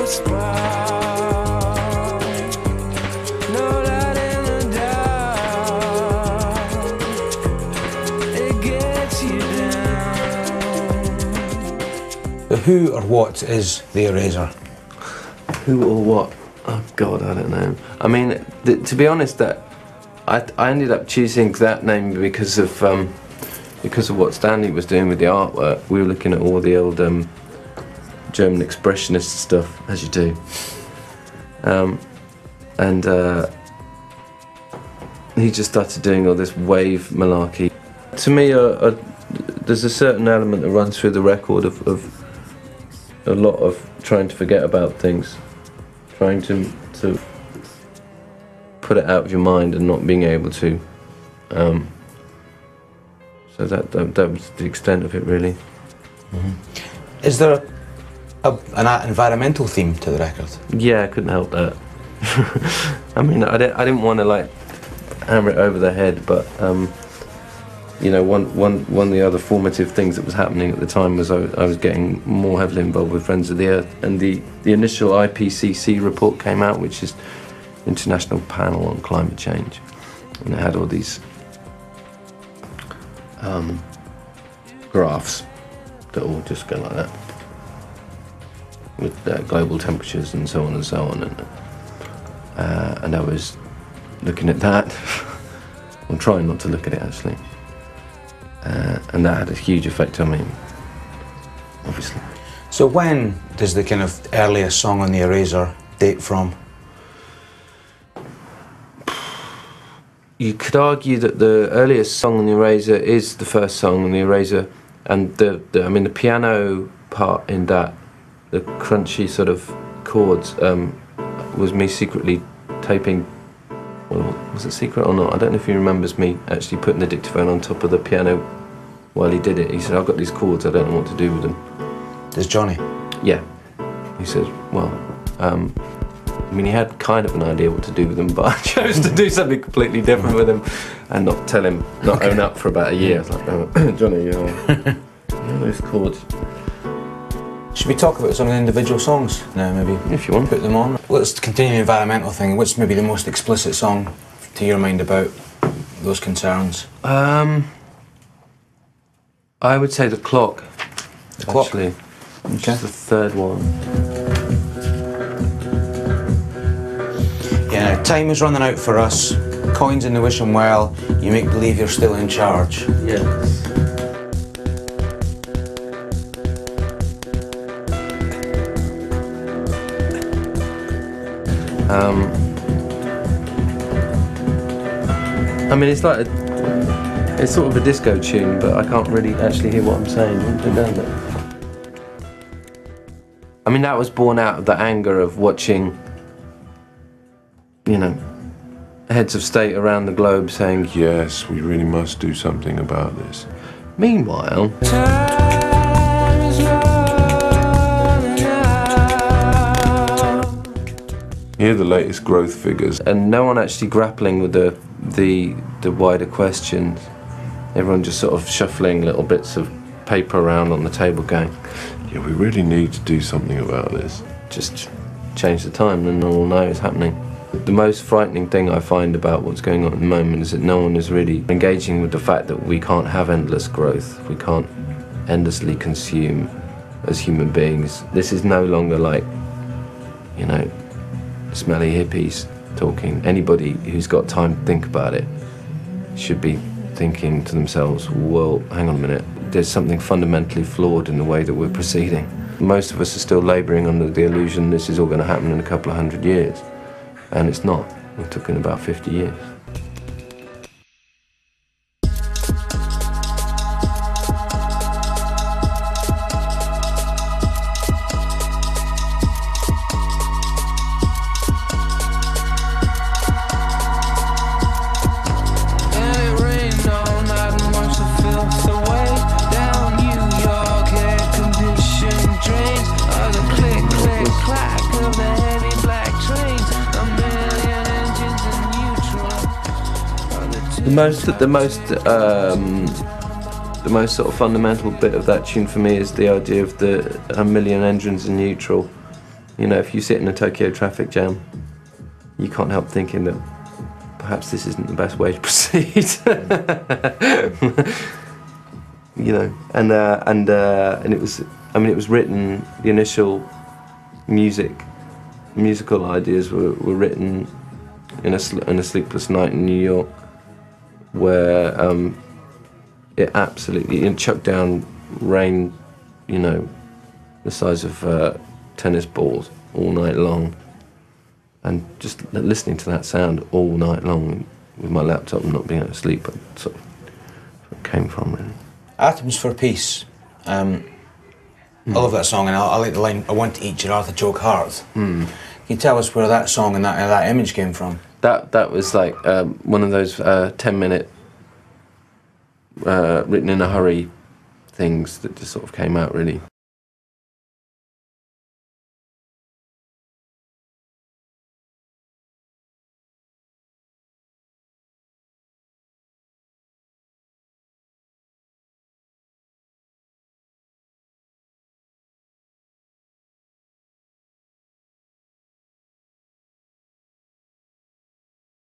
spark, no light in the dark, it gets you down. Who or what is the Eraser? Who or what? Oh God, I don't know. I mean, to be honest, that I ended up choosing that name because of what Stanley was doing with the artwork. We were looking at all the old German expressionist stuff, as you do, and he just started doing all this wave malarkey. To me, there's a certain element that runs through the record of a lot of trying to forget about things, trying to put it out of your mind and not being able to. So that was the extent of it, really. Mm-hmm. Is there an environmental theme to the record? Yeah, I couldn't help that. I mean, I didn't want to like hammer it over the head, but you know, one of the other formative things that was happening at the time was I was getting more heavily involved with Friends of the Earth, and the initial IPCC report came out, which is International Panel on Climate Change, and it had all these graphs that all just go like that, with global temperatures and so on and so on, and I was looking at that. I'm trying not to look at it actually. And that had a huge effect on me, obviously. So when does the kind of earliest song on the Eraser date from? You could argue that the earliest song on the Eraser is the first song on the Eraser, and I mean the piano part in that, the crunchy sort of chords, was me secretly taping. Well, was it secret or not? I don't know if he remembers me actually putting the dictaphone on top of the piano while he did it. He said, "I've got these chords, I don't know what to do with them." Does Johnny? Yeah. He says, well, I mean, he had kind of an idea what to do with them, but I chose to do something completely different with them and not tell him, not own up for about a year. I was like, oh, Johnny, you know those chords. Should we talk about some of the individual songs now, maybe? If you want. Put them on. Let's continue the environmental thing. What's maybe the most explicit song to your mind about those concerns? I would say The Clock. The Clock? Actually. Which is the third one. Yeah, time is running out for us. Coins in the wishing well. You make believe you're still in charge. Yes. I mean, it's like it's sort of a disco tune, but I can't really actually hear what I'm saying. I mean, that was born out of the anger of watching, you know, heads of state around the globe saying, yes, we really must do something about this. Meanwhile, here are the latest growth figures, and no one actually grappling with the wider questions. Everyone just sort of shuffling little bits of paper around on the table going, yeah, we really need to do something about this. Just change the time and no one will know it's happening. The most frightening thing I find about what's going on at the moment is that no one is really engaging with the fact that we can't have endless growth. We can't endlessly consume as human beings. This is no longer like, you know, smelly hippies talking. Anybody who's got time to think about it should be thinking to themselves, well, hang on a minute, there's something fundamentally flawed in the way that we're proceeding. Most of us are still labouring under the illusion this is all going to happen in a couple of 100 years, and it's not. We're talking about 50 years. The most sort of fundamental bit of that tune for me is the idea of a million engines in neutral. You know, if you sit in a Tokyo traffic jam, you can't help thinking that perhaps this isn't the best way to proceed. You know, and it was, I mean, it was written, the initial musical ideas were written in a sleepless night in New York, where it absolutely chucked down rain, you know, the size of tennis balls all night long, and just listening to that sound all night long with my laptop and not being able to sleep, it sort of came from really. Atoms for Peace. I love that song, and I like the line, "I want to eat your artichoke heart." Can you tell us where that song and that image came from? That was like one of those 10-minute written in a hurry things that just sort of came out really.